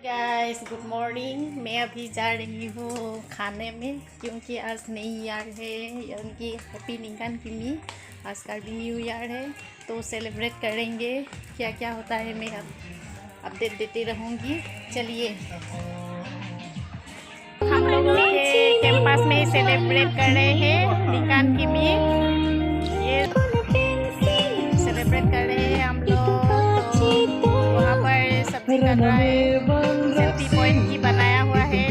Guys good morning. मैं अभी जा रही हूँ खाने में क्योंकि आज न्यू ईयर है, यानी कि हैप्पी निंगन किमी। आज कार्बी न्यू ईयर है तो सेलिब्रेट करेंगे। क्या क्या होता है मैं अपडेट देती रहूँगी। चलिए, हम लोग के कैंपस में सेलिब्रेट कर रहे हैं निंगन किमी। ये सेलिब्रेट कर रहे हैं हम लोग। तो वहाँ पर सब्जी कर रहा है, सेल्फी पॉइंट की बनाया हुआ है।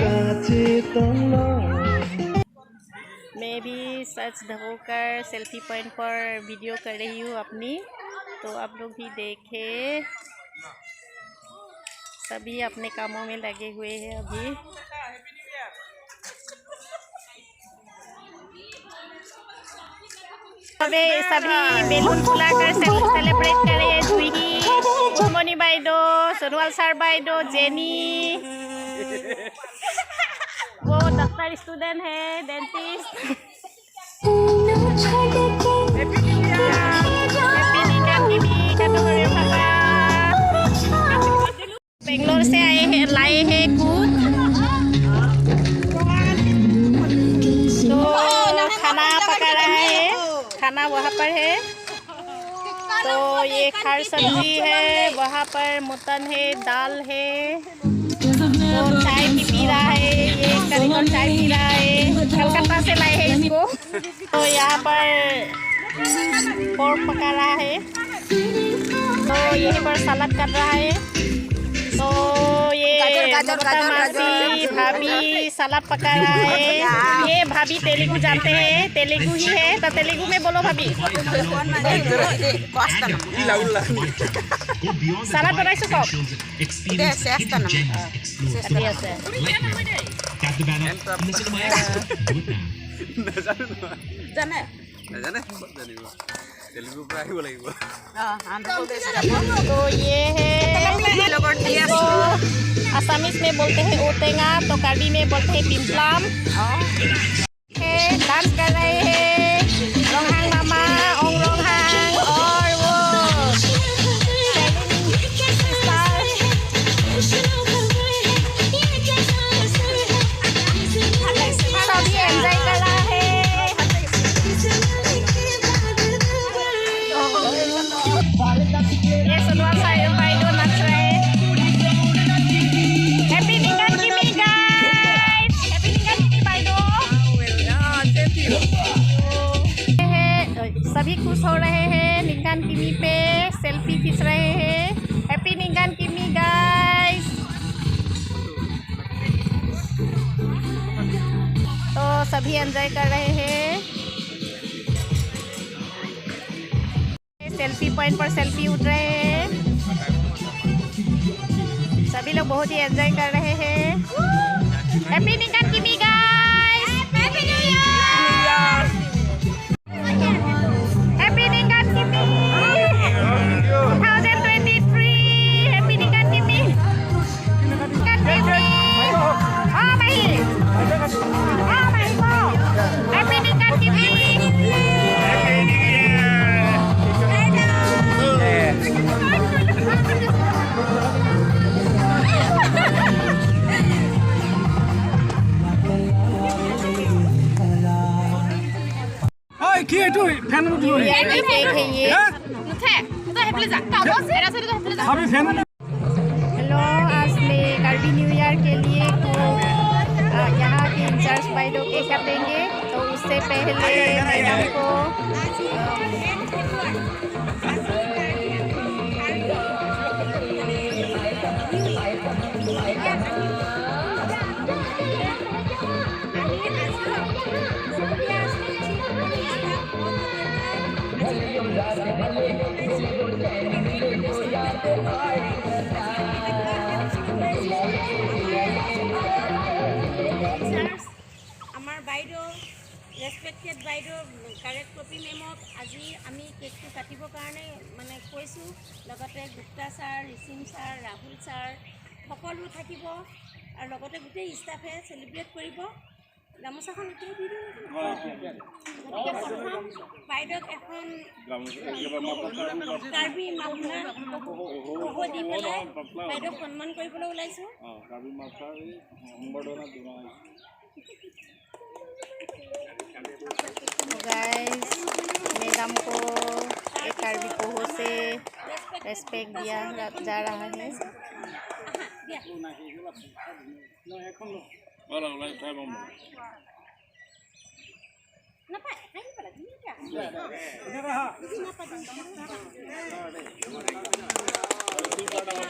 मैं भी सच धोकर सेल्फी पॉइंट पर वीडियो कर रही हूँ अपनी, तो आप लोग भी देखें। सभी अपने कामों में लगे हुए हैं अभी। सभी बेलून फुलाकर सेलिब्रेट करें। जूही, good morning Baidu, Sonwal sir Baidu, jenny, वो डॉक्टर स्टूडेंट है, डेंटिस्ट। बेंगलोर से आए हैं, लाए हैं कुक। तो खाना पका रहा है, खाना वहाँ पर है। तो ये खार सब्जी है, वहाँ पर मटन है, दाल है। तो चाय भी पी रहा है, ये करीबन चाय पी रहा है, कलकत्ता से लाए हैं इसको। तो यहाँ पर पोर्क पका रहा है, तो यहीं पर सलाद कर रहा है। तो ये मासी भाभी सलाद पका रहा है। ये भाभी तेलुगु जानते हैं, तेलुगु ही है, तो तेलुगु में बोलो भाभी। सलाद बनाइছো कब? तो ये है, असमीज में बोलते हैं ओतेंगा, तो कार्बी में बोलते हैं पिंपलाम। डांस कर रहे हैं रोंगहांग मामा, ओंग रोंगहांग और वो सभी एंजॉय कर रहा है। ये सोनवाल साइड बाइडो नाच रहे हैं। हैप्पी निंगन किमी गाइस, हैप्पी निंगन किमी बाइडो। सभी खुश हो रहे हैं, निंगन किमी पे सेल्फी खींच रहे हैं। हैप्पी निंगन किमी गाइस। तो सभी एंजॉय कर रहे हैं। सेल्फी पॉइंट पर सेल्फी उठ रहे हैं। सभी लोग बहुत ही एंजॉय कर रहे हैं। हैप्पी निंगन किमी guys, happy new year, happy निंगन किमी 2023, हैप्पी निंगन किमी। Oh my, हैप्पी निंगन किमी। हेलो, आज मैं कार्बी न्यू ईयर के लिए यहाँ के इंचार्ज बाइडो के करेंगे। तो उससे पहले मैडम को আমাৰ বাইদেউ ৰেসপেক্টেড বাইদেউ কাৰেক্ট কপি মেমক আজি আমি কেকটো কাটিবৰ কাৰণে মানে কৈছোঁ। লগতে Gupta sir, Rishim sir, Rahul sir সকলো থাকিব আৰু লগতে গোটেই ষ্টাফে চেলিব্ৰেট কৰিব। গামোচাখন এতিয়া দি দিওঁ গতিকে প্ৰথম বাইদেউক এখন কাৰ্বি মাফলাৰ পহু দি পেলাই বাইদেউক সন্মান কৰিবলৈ ওলাইছোঁ। गाइस मैडम को एक कार्बी पहू से रेस्पेक्ट दिया जा रहा है।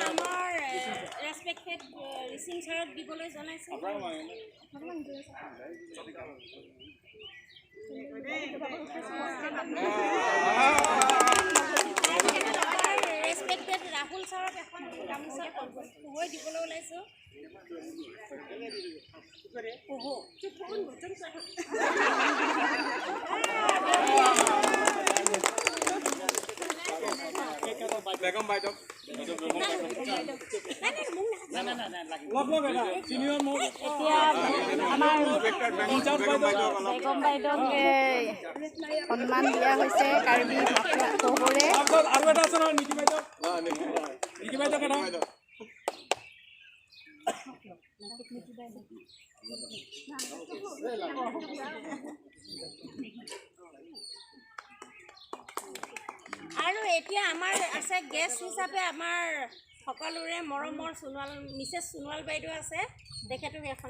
আমাৰ ৰেছপেক্টেড ৰিচিং ছাৰক দিবলৈ জনাইছোঁ। ৰেছপেক্টেড ৰাহুল ছাৰক এখন গামোচা পহুৱাই দিবলৈ ওলাইছোঁ। বেগম বাইদেউ বেগম বাইদেউক সন্মান দিয়া হৈছে কাৰ্বি পহুৰে। আৰু এটা আছে নহয় নিকি বাইদেউ আৰু এতিয়া আমাৰ আছে গেষ্ট হিচাপে আমাৰ সকলোৰে মৰমৰ মিছেছ সোণোৱাল বাইদেউ আছে। তেখেতক এখন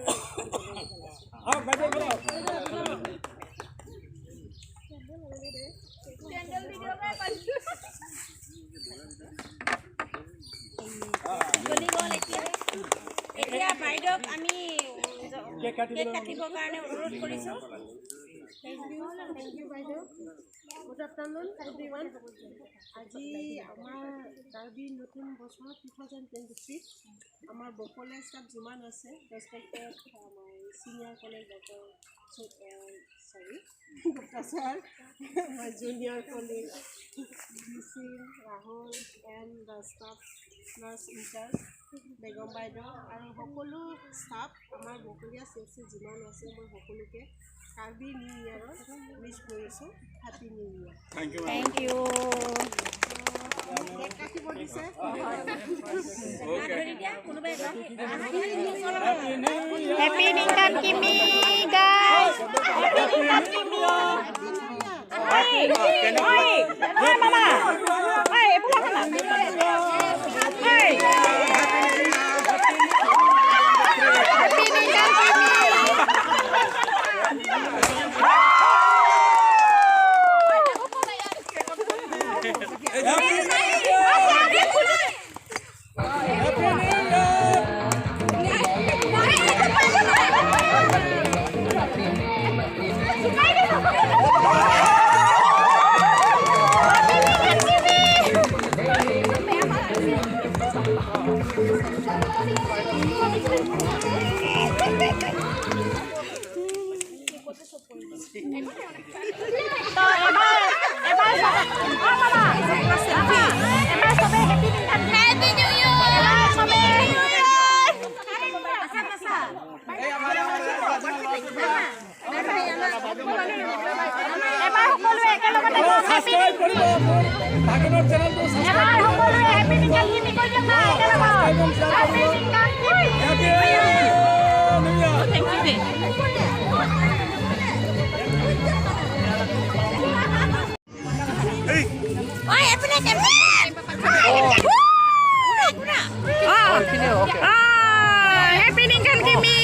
এতিয়া বাইদেউক আমি কেক কাটিবৰ কাৰণে অনুৰোধ কৰিছোঁ। Thank you, বাইদেউ। Good afternoon, everyone. আজি আমাৰ কাৰ্বি নতুন বছৰ 2023 আমাৰ বকলে ষ্টাফ যিমান আছে ৰেছপেক্টেড আমাৰ senior college doctor Gupta sir, আমাৰ junior college Rahul and the staff nurse incharge Begum বাইদেউ আৰু সকলো ষ্টাফ আমাৰ বকলীয়া চেফচি যিমান আছে মই সকলোকে কাৰ্বি নিউ ইয়াৰৰ উইচ কৰিছোঁ। Happy new year. Thank you. Thank you. Cake কাটিব দিছে। Happy Ningkan Kimi guys. Happy Ningkan Kimi. Oi, oi, oi mama. Oi, pulang mana? Oi. Happy Ningkan Kimi. Happy Ningkan Kimi.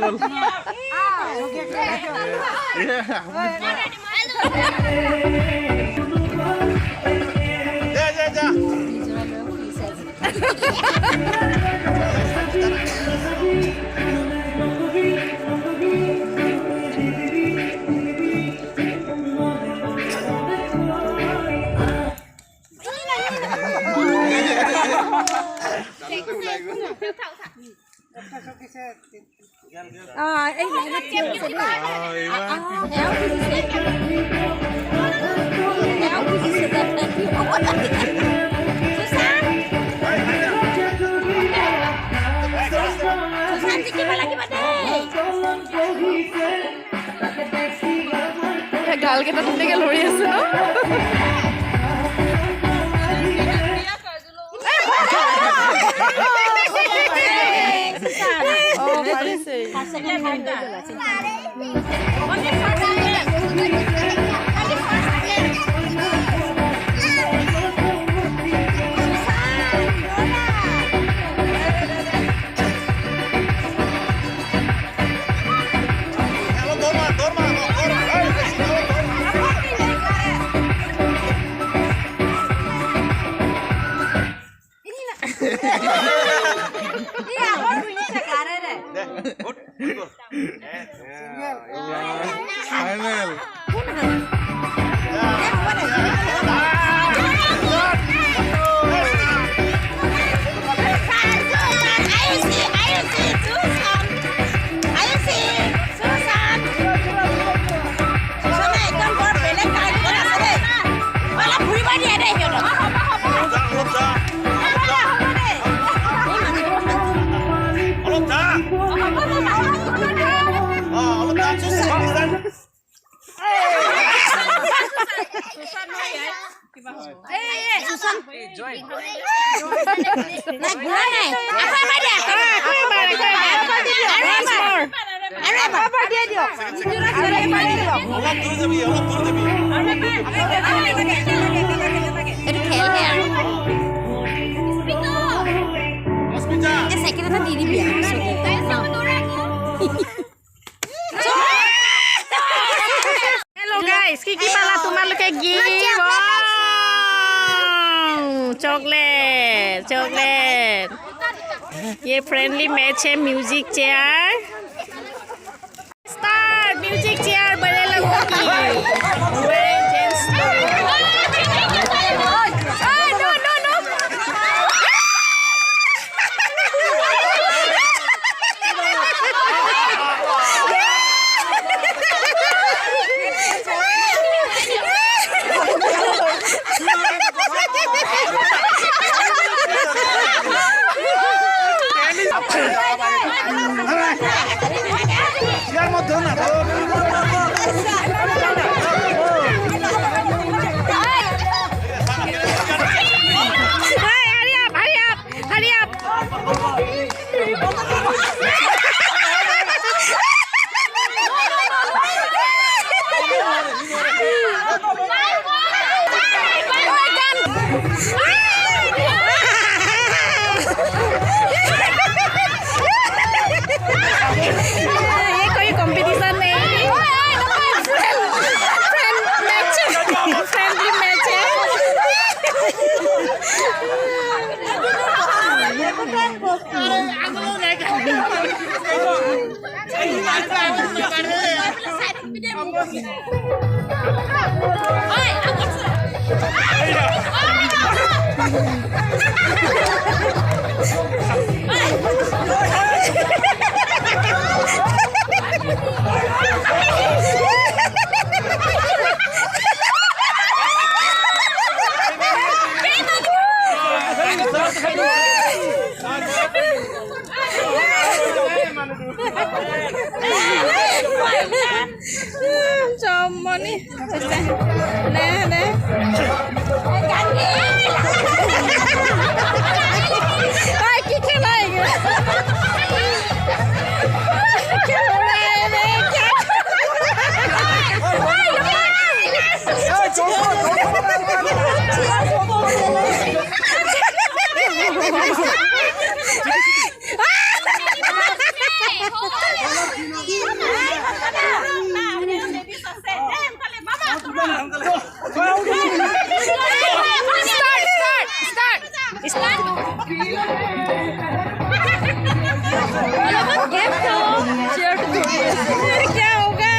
গ'ল গাল কেইটা ধুনীয়াকে লৰি আছে ন Final. Hello guys, Kiki pala tumaluke give. Chocolate, chocolate. ये friendly match है music chair start music chair बड़े लोगों की क्या होगा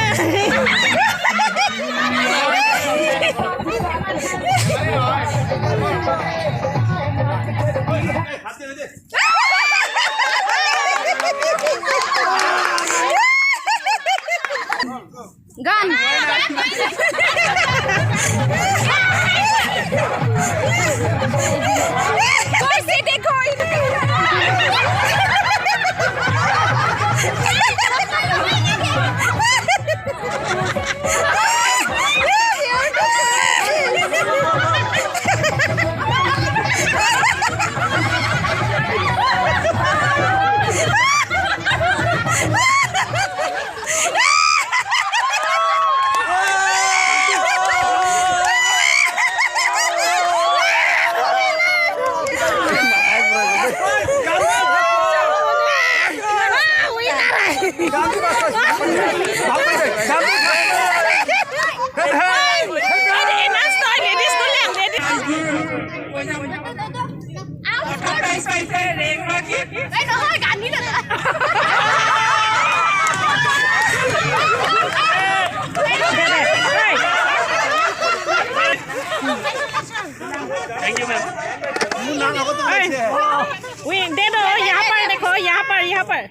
दे दो यहाँ पर देखो यहाँ पर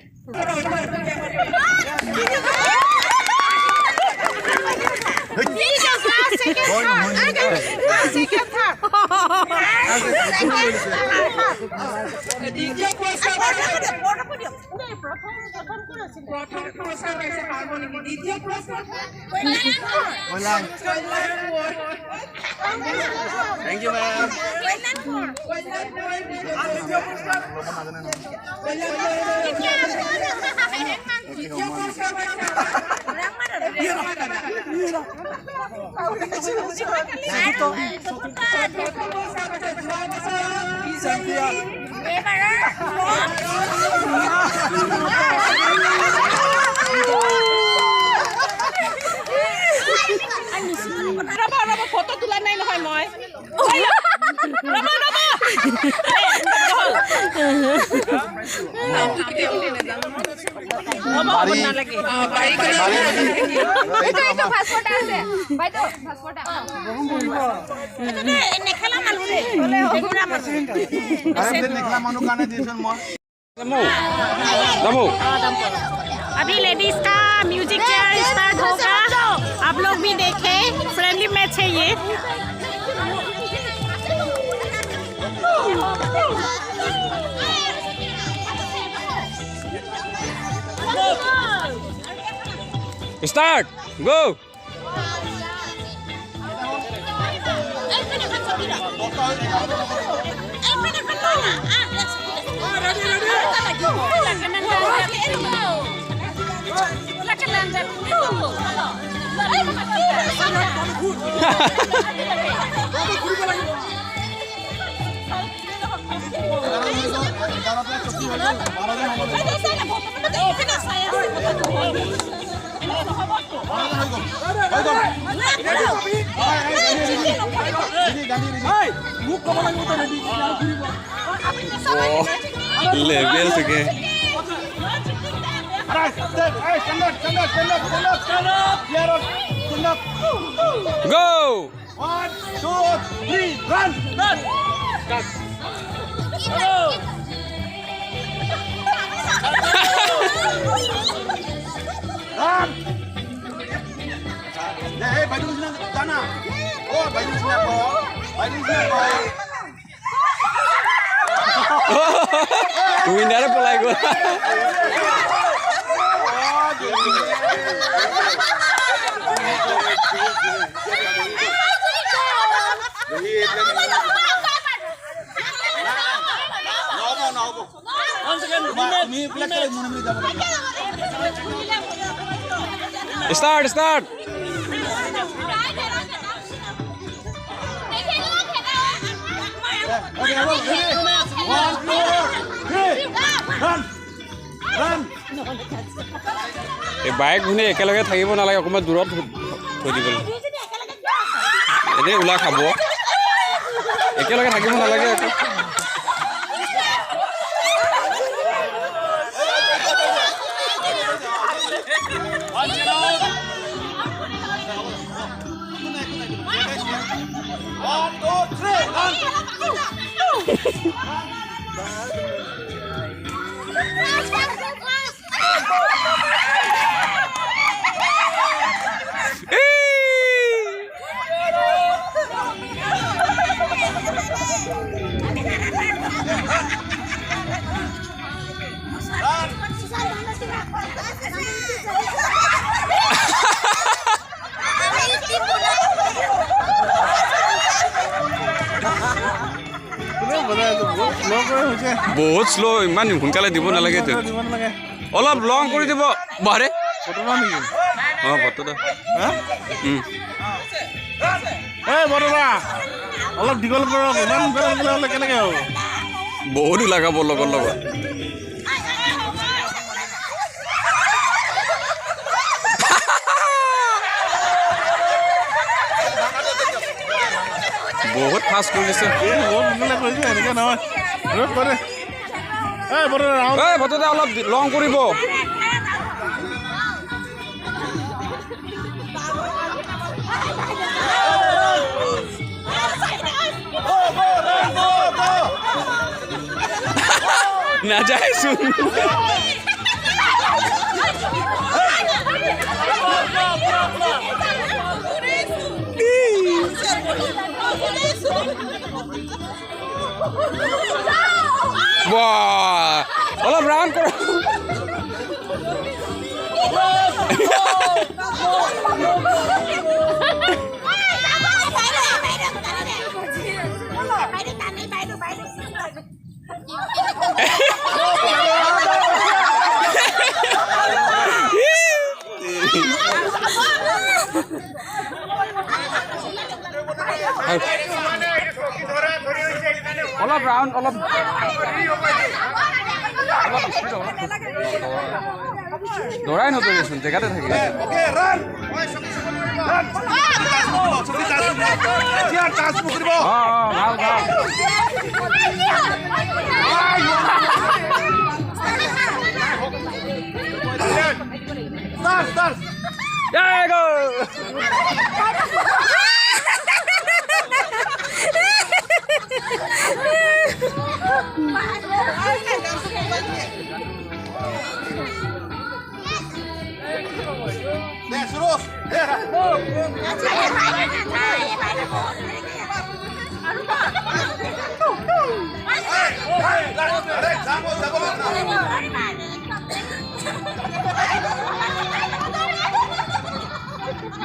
Thank you, ma'am. फोटो तुला नहीं নহয় মই अभी लेडीज का म्यूजिक चेयर स्टार्ट होगा आप लोग भी देखें फ्रेंडली मैच है ये Start. Go. Level sige. Go! 1, 2, 3, run! Run! Hey, baju sini sana. Oh, baju sini apa? Baju sini apa? Winner pulai gua. Start. Okay, 1, 2, 3, run! Run! এই bike শুনি একেলগে থাকিব নালাগে অকণমান দূৰত থৈ দিব এনেই ওলাই খাব একেলগে থাকিব নালাগে বহুত শ্ল' ইমান সোনকালে দিব নালাগে অলপ লং কৰি দিব বাৰে অঁ ফটোটো অলপ দীঘল কৰক ইমান সোনকালে হ'লে কেনেকৈ হ'ব বহুত ওলাগাব লগৰ লগত বহুত ফাষ্ট কৰিছে বহুত সোনকালে কৰিছে এনেকৈ নহয় কৰে ফটোতে অলপ লং কৰিব নাযায় চোন অলপ ৰাউণ্ড কৰ অলপ ৰাউণ্ড অলপ দৌৰাই নদৌৰেচোন জেগাতে থাকে ভাল ভাল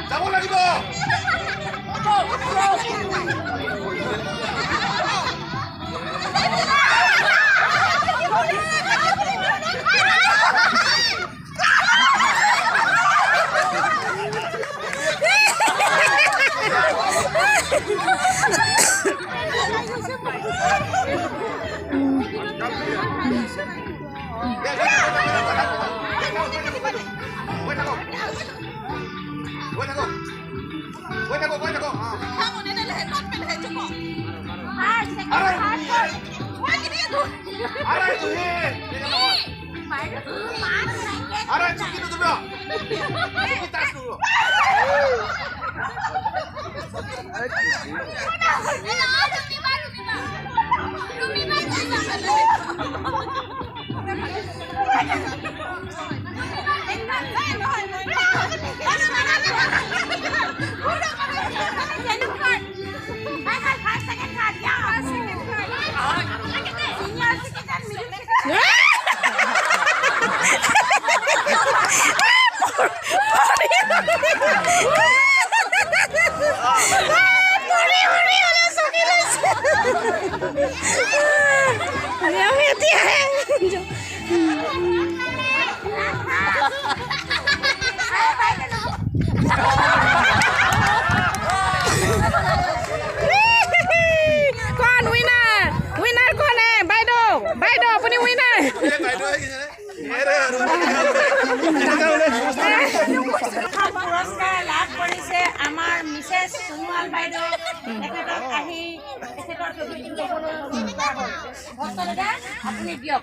যাব লাগিব পুৰস্কাৰ লাভ কৰিছে আমাৰ মিছেছ সোণোৱাল বাইদেউ তেখেতক আহি তেখেতৰ আপুনি দিয়ক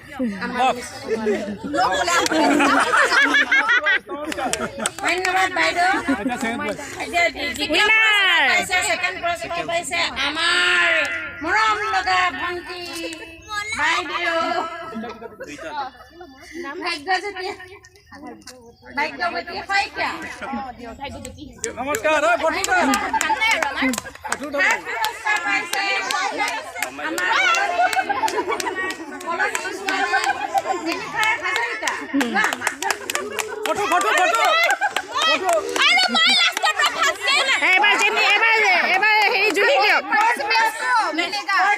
ধন্যবাদ বাইদেউ ছেকেণ্ড পুৰস্কাৰ পাইছে আমাৰ মৰম লগা ভণ্টি বাইদেউ ভাগ্যজ্যোতি নমস্কাৰ এবাৰ হেৰি জুলি দিয়ক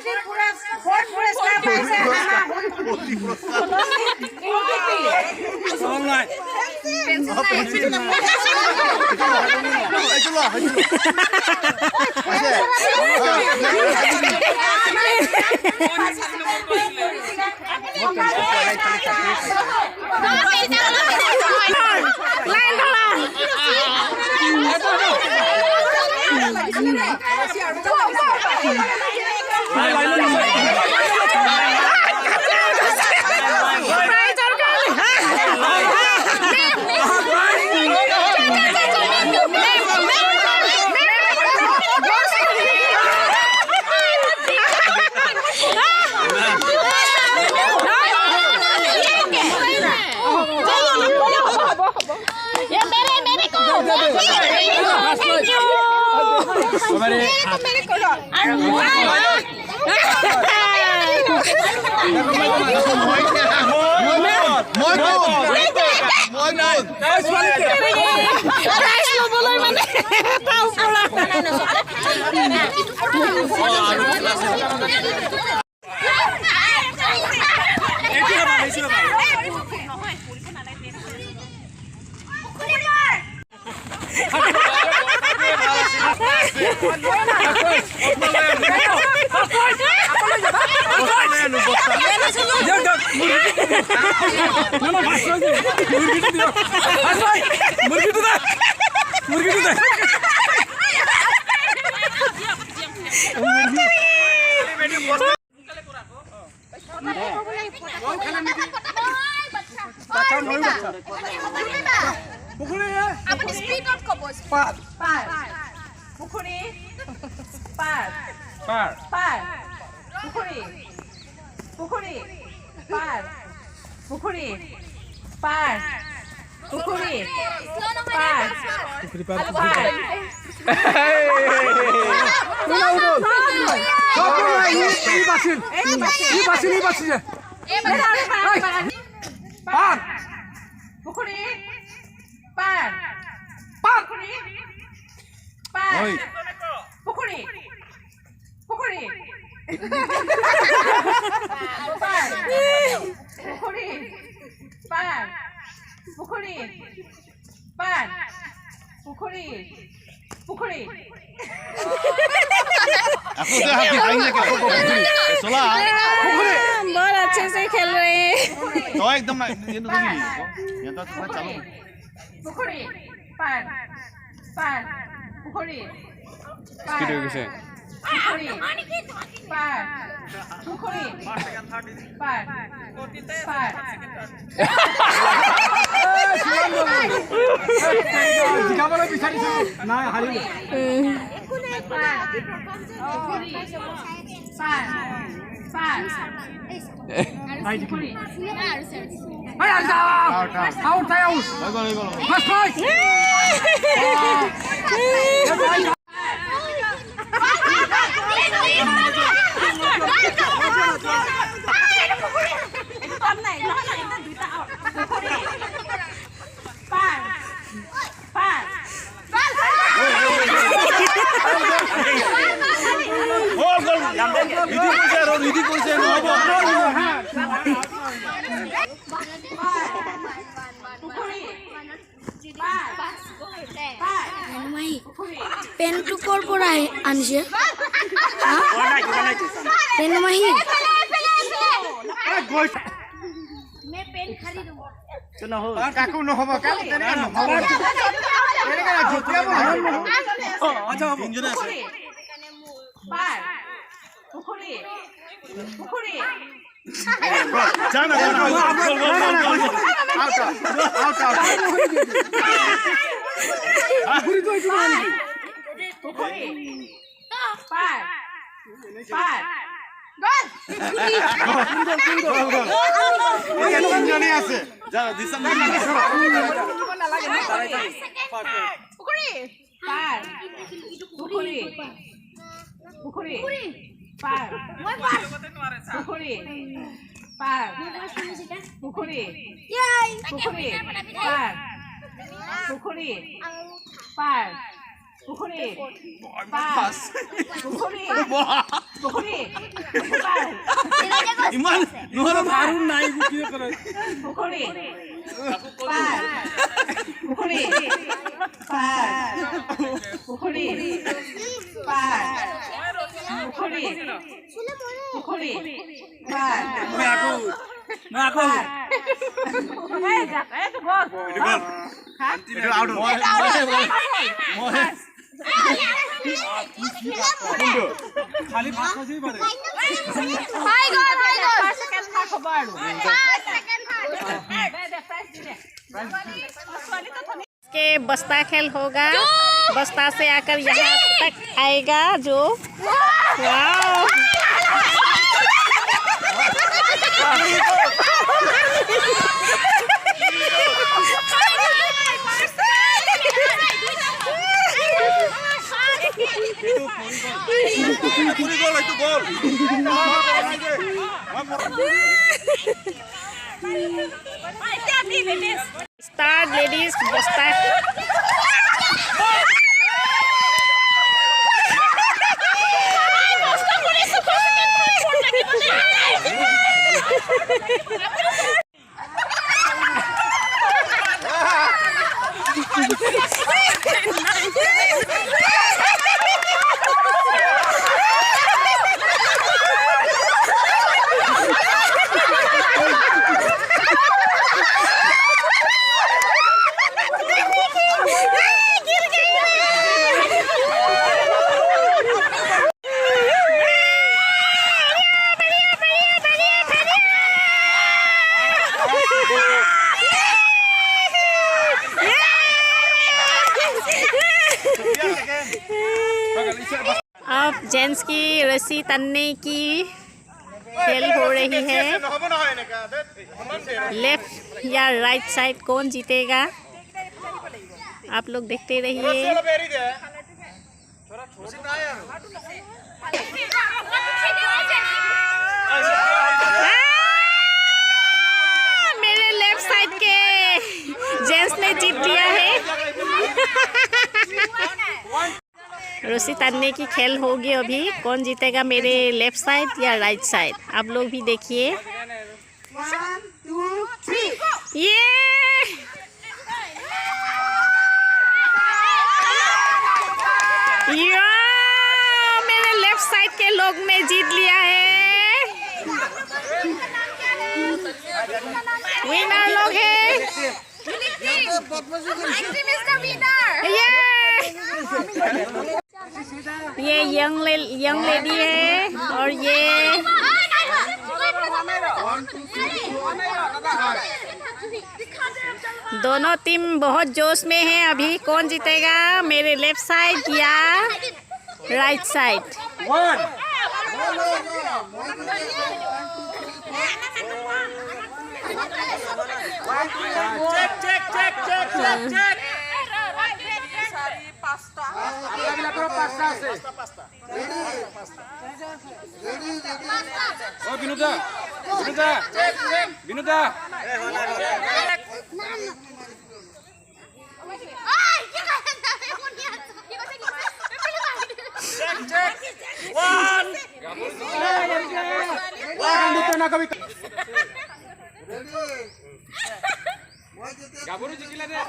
গুৱাহাটীৰ পুৰস্কাৰ পাইছে बहुत अच्छे से खेल रहे हैं तो एकदम ये तो ये तो चलो पुखुरी पार पार पुखुरी स्पीड हो गई पुखुरी पार पुखुरी पार पार জিকাবলৈ বিচাৰিছো নাই হাৰিলো পেনটো কৰ পৰা আনিছে পেন মাহি কাকো নহব কাকো তেনেকে নহব তেনেকে জুতিয়াব আচ্ছা তিনজনে আছে পাৰ পুখুৰী পুখুৰী জানা জানা আউট পুখুৰী তো একটু মানে পুখুৰী পাৰ পাৰ গল তিনজনে আছে যা দিছাম পুখুৰী পাৰ পুখুৰী পুখুৰী পাৰ পুখুৰী পাৰ পুখুৰী পুখুৰী পাৰ পুখুৰী পাৰ ইমান নহ'লে ভাৰু নাই কি কৰে খালি ভাত খাইছেই পাৰে के बस्ता खेल होगा बस्ता से आकर यहाँ तक आएगा जो वाओ Start ladies बस्ता अब जेंट्स की रस्सी तनने की खेल हो रही है लेफ्ट या राइट साइड कौन जीतेगा आप लोग देखते रहिए मेरे लेफ्ट साइड के जेंट्स ने जीत लिया है रस्सी तानने की खेल होगी अभी कौन जीतेगा मेरे लेफ्ट साइड या राइट साइड आप लोग भी देखिए ये मेरे लेफ्ट साइड के लोग ने जीत लिया है विनर लोग है ये यंग लेडी है और ये दोनों टीम बहुत जोश में है अभी कौन जीतेगा मेरे लेफ्ट साइड या राइट साइड বিনোদা গাবৰু জিকিলা দে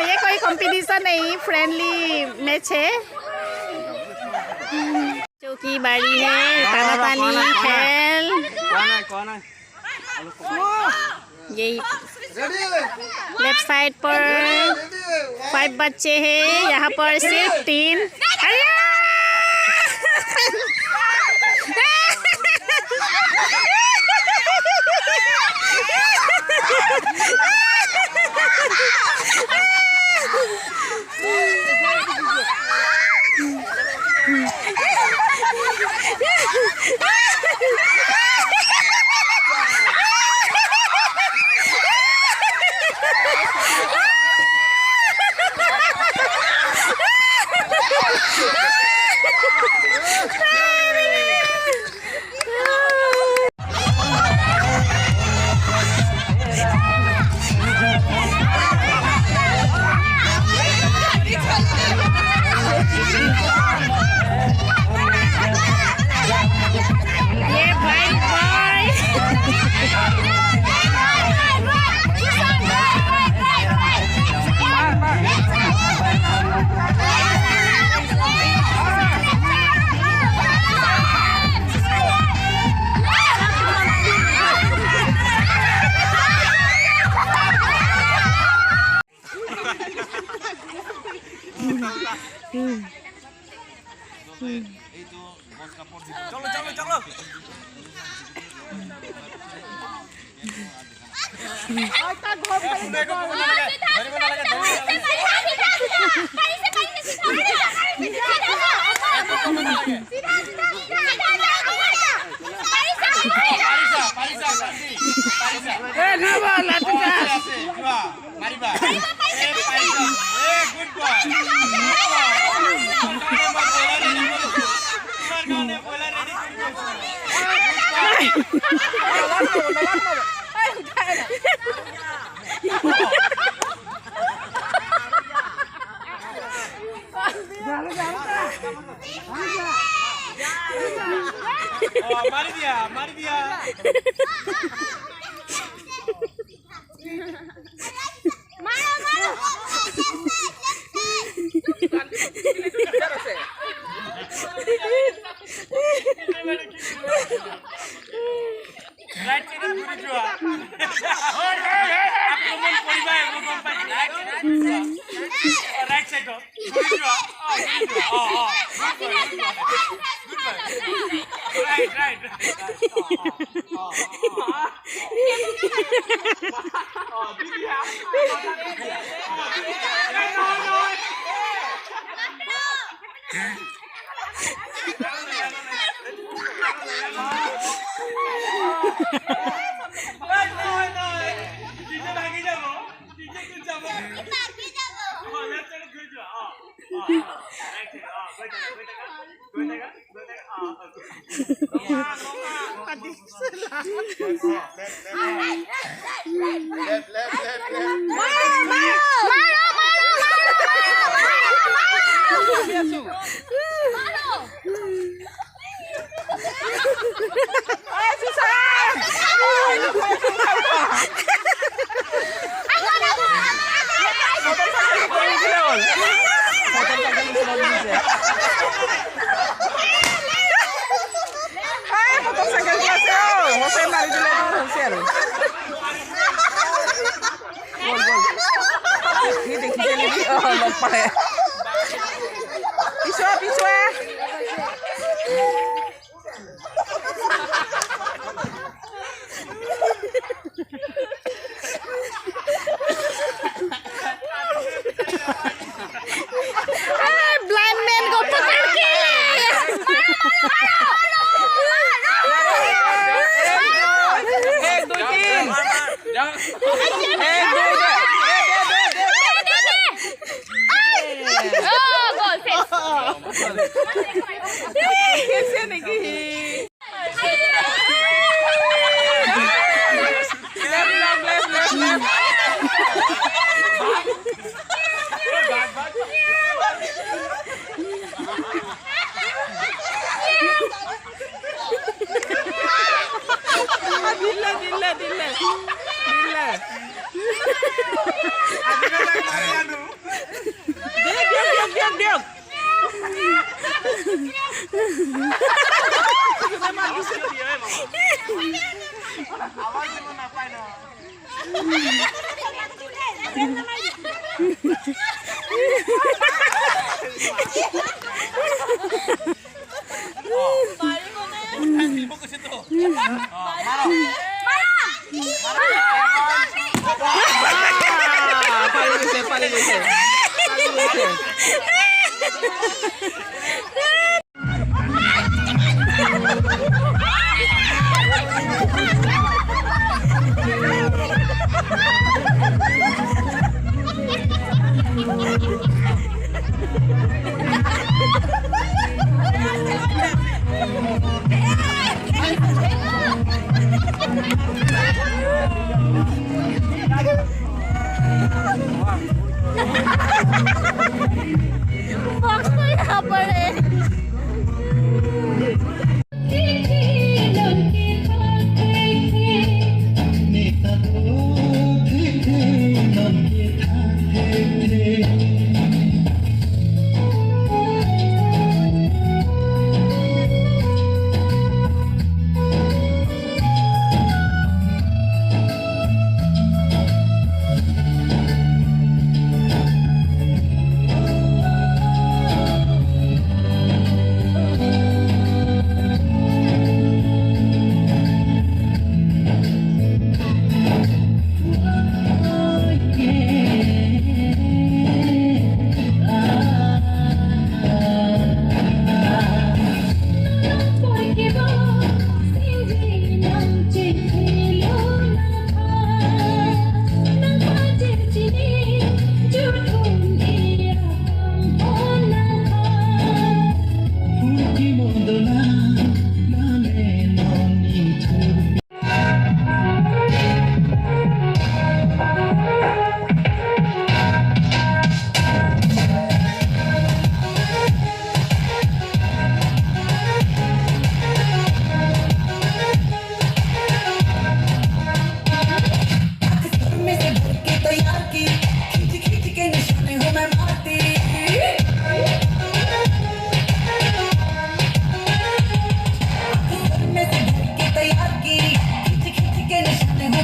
ये कोई कंपटीशन नहीं फ्रेंडली मैच है चौकी बाड़ी है ताना तानी खेल यही लेफ्ट साइड पर 5 बच्चे हैं यहाँ पर सिर्फ 3 पर है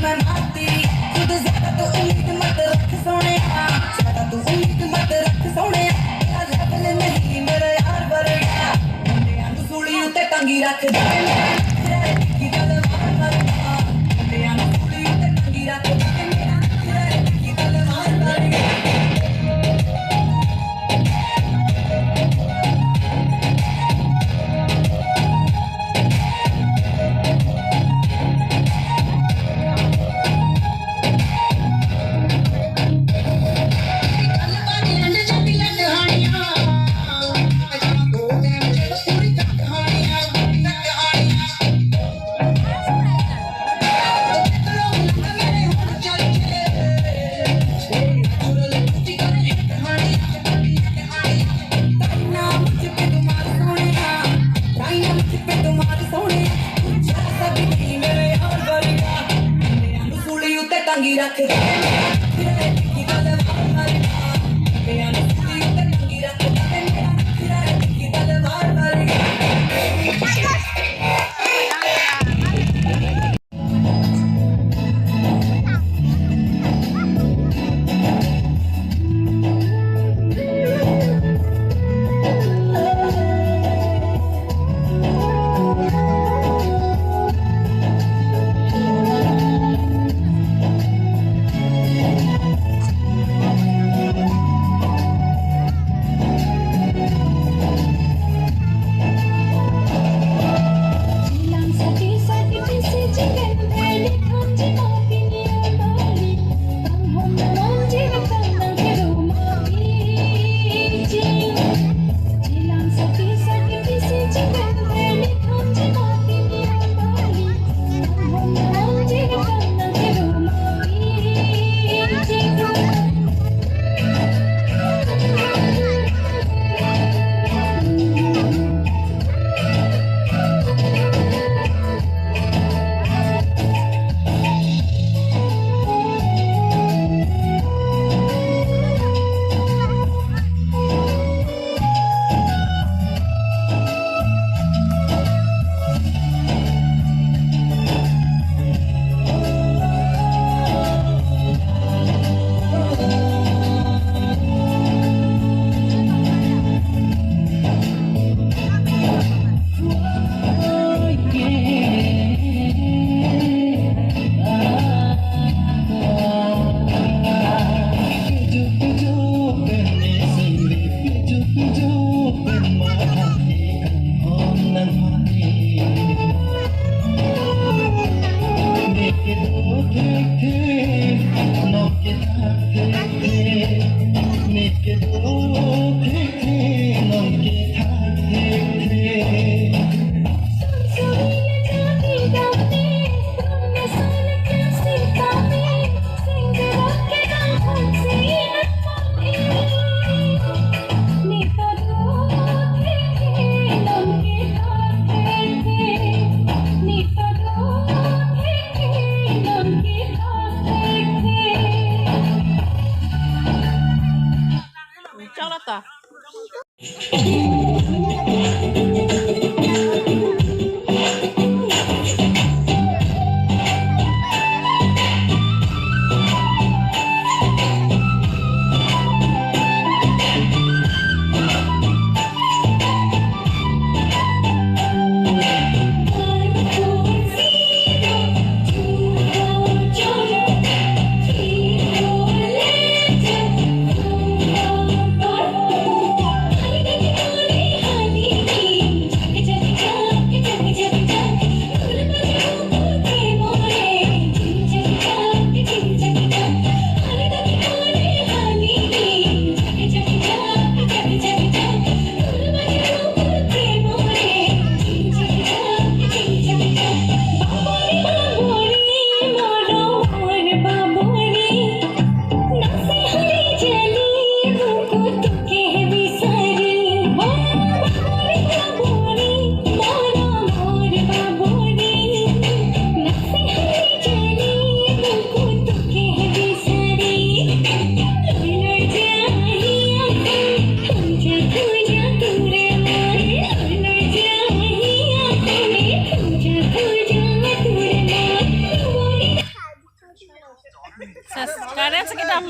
मैं मारती खुद ज्यादा तो उम्मीद मत रख सोने ज्यादा तो उम्मीद मत रख सोने तेरा लेवल नहीं मेरा यार बरड़ा मुंडियां नु सूली उत्ते टंगी रख दे तेरा की तलवार मरदा मुंडियां नु सूली उत्ते टंगी रख दे तेरा की तलवार मरदा टंगी रख दे की तलवार मरदा मुंडियां नु सूली उत्ते टंगी रख दे की तलवार मरदा Sekarang sekitar